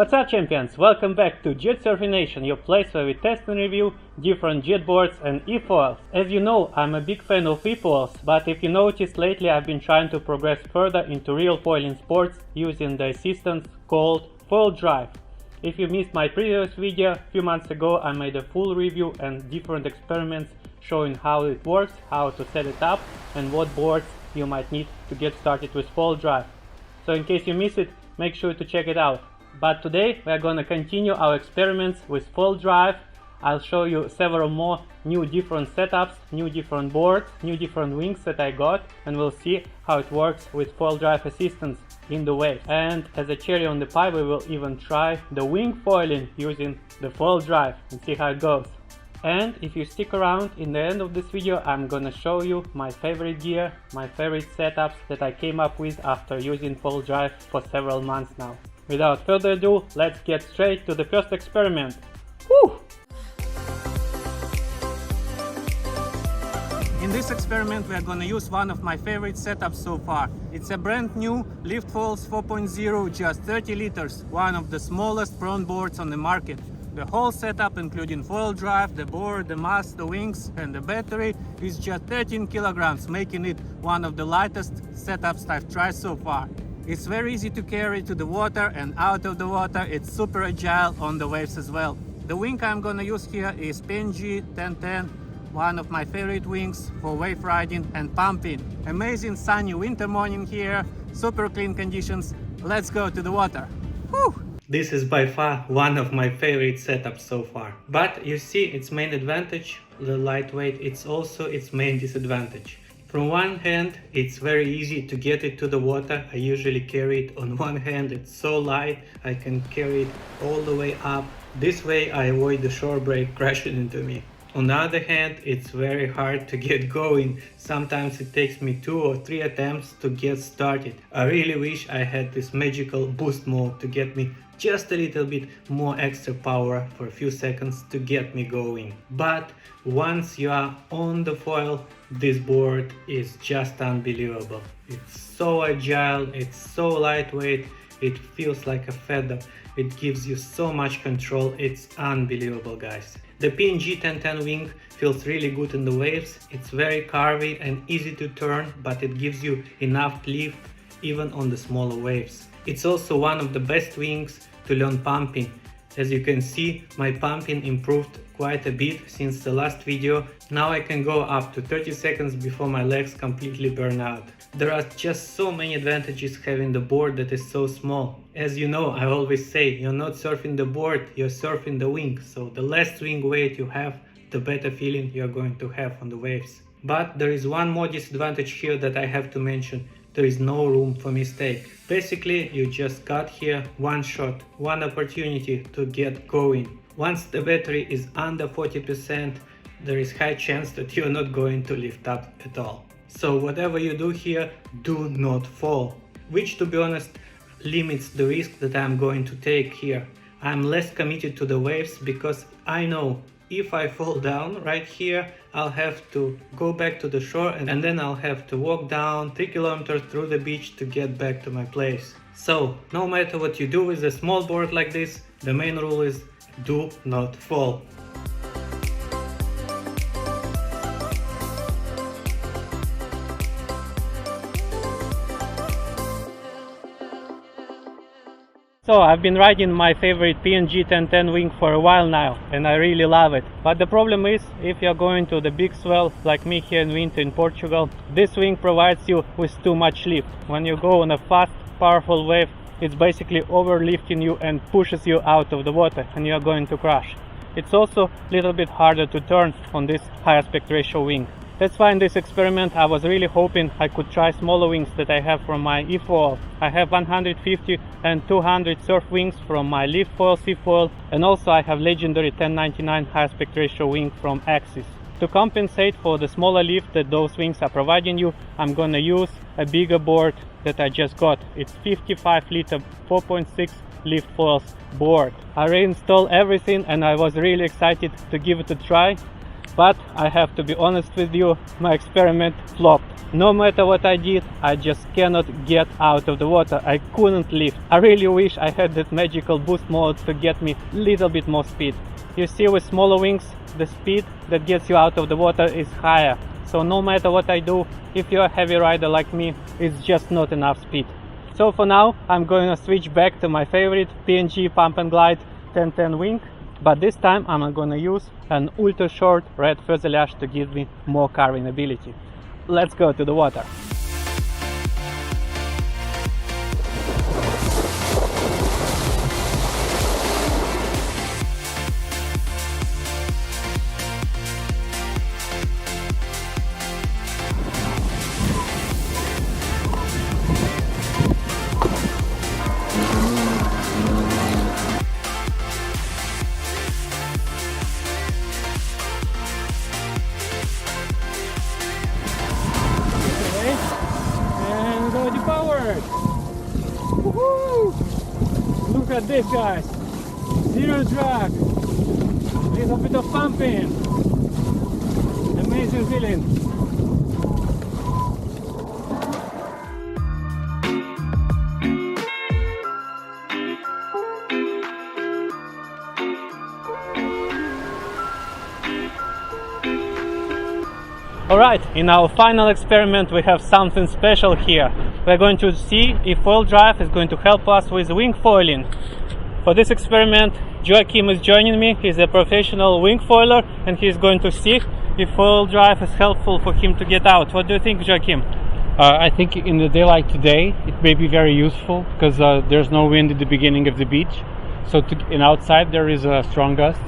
What's up, champions? Welcome back to JetSurf Nation, your place where we test and review different jetboards and efoils. As you know, I'm a big fan of efoils, but if you noticed lately I've been trying to progress further into real foiling sports using the assistance called FoilDrive. If you missed my previous video a few months ago, I made a full review and different experiments showing how it works, how to set it up, and what boards you might need to get started with FoilDrive. So in case you missed it, make sure to check it out. But today we are going to continue our experiments with FoilDrive. I'll show you several more new different setups, new different boards, new different wings that I got, and we'll see how it works with FoilDrive Assistance in the wave. And as a cherry on the pie, we will even try the wing foiling using the FoilDrive and see how it goes. And if you stick around, in the end of this video I'm gonna show you my favorite gear, my favorite setups that I came up with after using FoilDrive for several months now. Without further ado, let's get straight to the first experiment. Woo! In this experiment we are going to use one of my favorite setups so far. It's a brand new LiftFoils 4.0, just 30 liters, one of the smallest prone boards on the market. The whole setup, including FoilDrive, the board, the mast, the wings and the battery, is just 13 kilograms, making it one of the lightest setups I've tried so far. It's very easy to carry to the water and out of the water. It's super agile on the waves as well. The wing I'm gonna use here is PNG 1010, one of my favorite wings for wave riding and pumping. Amazing sunny winter morning here, super clean conditions. Let's go to the water. Woo! This is by far one of my favorite setups so far. But you see its main advantage, the lightweight, it's also its main disadvantage. From one hand, it's very easy to get it to the water. I usually carry it on one hand, it's so light, I can carry it all the way up. This way I avoid the shore break crashing into me. On the other hand, it's very hard to get going. Sometimes it takes me 2 or 3 attempts to get started. I really wish I had this magical boost mode to get me just a little bit more extra power for a few seconds to get me going. But once you are on the foil, this board is just unbelievable. It's so agile, it's so lightweight, it feels like a feather. It gives you so much control, it's unbelievable, guys. The PNG 1010 wing feels really good in the waves. It's very curvy and easy to turn, but it gives you enough lift even on the smaller waves. It's also one of the best wings to learn pumping. As you can see, my pumping improved quite a bit since the last video. Now I can go up to 30 seconds before my legs completely burn out. There are just so many advantages having the board that is so small. As you know, I always say, you're not surfing the board, you're surfing the wing. So the less wing weight you have, the better feeling you're going to have on the waves. But there is one more disadvantage here that I have to mention. There is no room for mistake. Basically, you just got here one shot, one opportunity to get going. Once the battery is under 40%, there is high chance that you're not going to lift up at all. So whatever you do here, do not fall. Which, to be honest, limits the risk that I'm going to take here. I'm less committed to the waves because I know if I fall down right here, I'll have to go back to the shore and then I'll have to walk down 3 kilometers through the beach to get back to my place. So no matter what you do with a small board like this, the main rule is do not fall. So I've been riding my favorite PNG 1010 wing for a while now and I really love it. But the problem is, if you're going to the big swell like me here in winter in Portugal, this wing provides you with too much lift. When you go on a fast, powerful wave, it's basically overlifting you and pushes you out of the water and you're going to crash. It's also a little bit harder to turn on this high aspect ratio wing. That's why in this experiment I was really hoping I could try smaller wings that I have from my efoil. I have 150 and 200 surf wings from my LiftFoils efoil, and also I have legendary 1099 high aspect ratio wing from Axis. To compensate for the smaller lift that those wings are providing you, I'm gonna use a bigger board that I just got. It's 55 liter 4.6 LiftFoils board. I reinstalled everything and I was really excited to give it a try. but I have to be honest with you, my experiment flopped. No matter what I did, I just cannot get out of the water. I couldn't lift. I really wish I had that magical boost mode to get me a little bit more speed. You see, with smaller wings, the speed that gets you out of the water is higher. So no matter what I do, if you're a heavy rider like me, it's just not enough speed. So for now, I'm going to switch back to my favorite PNG Pump and Glide 1010 wing. But this time I'm going to use an ultra short red fuselage to give me more carving ability. Let's go to the water. Look at this, guys. Zero drag. Little bit of pumping. Amazing feeling. Alright, in our final experiment we have something special here. We're going to see if FoilDrive is going to help us with wing foiling. For this experiment, Joachim is joining me. He's a professional wing foiler and he's going to see if FoilDrive is helpful for him to get out. What do you think, Joachim? I think in a day like today it may be very useful because there's no wind at the beginning of the beach. So and outside there is a strong gust.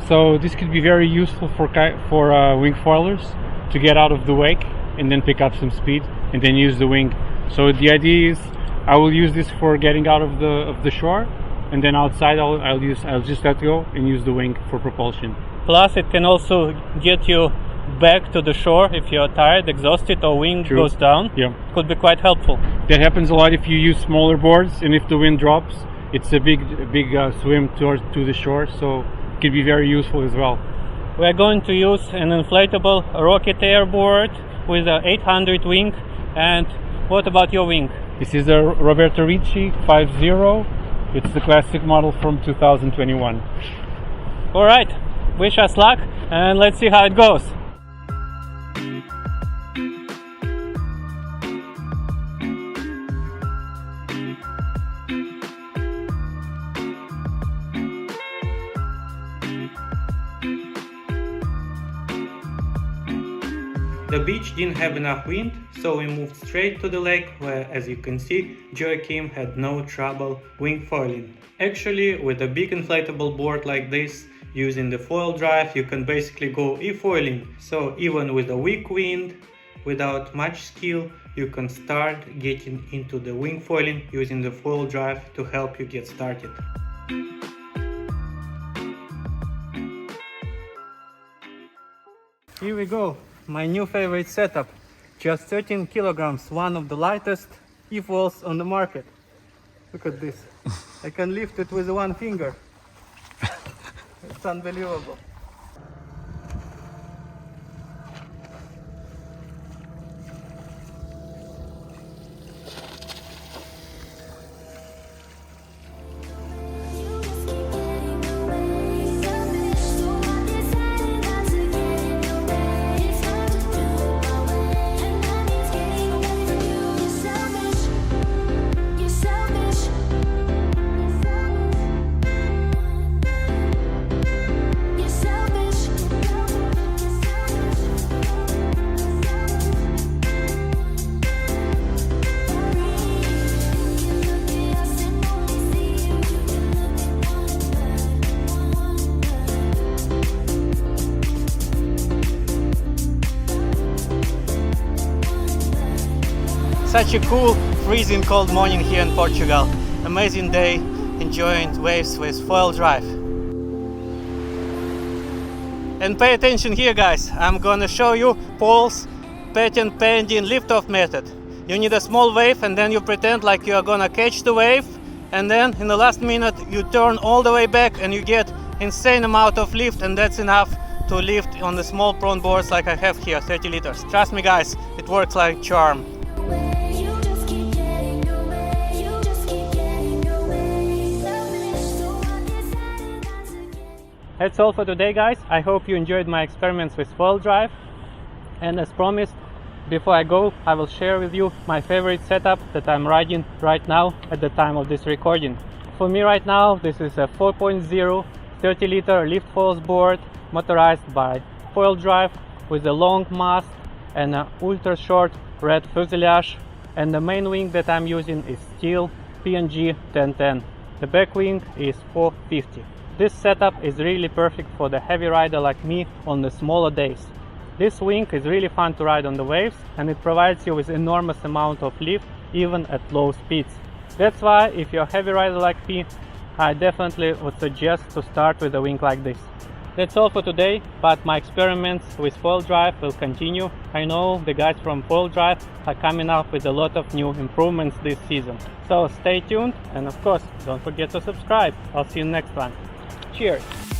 So this could be very useful for wing foilers to get out of the wake and then pick up some speed and then use the wing. So the idea is I will use this for getting out of the shore, and then outside I'll just let go and use the wing for propulsion. Plus it can also get you back to the shore if you're tired, exhausted, or wing True. goes down. Yeah, could be quite helpful. That happens a lot if you use smaller boards, and if the wind drops it's a big swim to the shore, so it can be very useful as well. We're going to use an inflatable rocket air board with an 800 wing. And what about your wing? This is a Roberto Ricci 50. It's the classic model from 2021. Alright, wish us luck and let's see how it goes. The beach didn't have enough wind, so we moved straight to the lake where, as you can see, Joachim had no trouble wing foiling. Actually, with a big inflatable board like this, using the FoilDrive, you can basically go efoiling. So even with a weak wind, without much skill, you can start getting into the wing foiling using the FoilDrive to help you get started. Here we go. My new favorite setup, just 13 kilograms, one of the lightest efoils on the market. Look at this. I can lift it with one finger. It's unbelievable. Such a cool, freezing cold morning here in Portugal. Amazing day, enjoying waves with FoilDrive. And pay attention here, guys. I'm gonna show you Paul's patent pending lift-off method. You need a small wave and then you pretend like you are gonna catch the wave, and then in the last minute you turn all the way back and you get insane amount of lift, and that's enough to lift on the small prone boards like I have here, 30 liters. Trust me guys, it works like charm. That's all for today guys. I hope you enjoyed my experiments with FoilDrive, and as promised, before I go, I will share with you my favorite setup that I'm riding right now at the time of this recording. For me right now, this is a 4.0 30-liter LiftFoils board, motorized by FoilDrive, with a long mast and an ultra short red fuselage, and the main wing that I'm using is steel PNG 1010. The back wing is 450. This setup is really perfect for the heavy rider like me on the smaller days. This wing is really fun to ride on the waves, and it provides you with enormous amount of lift even at low speeds. That's why if you're a heavy rider like me, I definitely would suggest to start with a wing like this. That's all for today, but my experiments with FoilDrive will continue. I know the guys from FoilDrive are coming up with a lot of new improvements this season. So stay tuned, and of course, don't forget to subscribe. I'll see you next time. Cheers!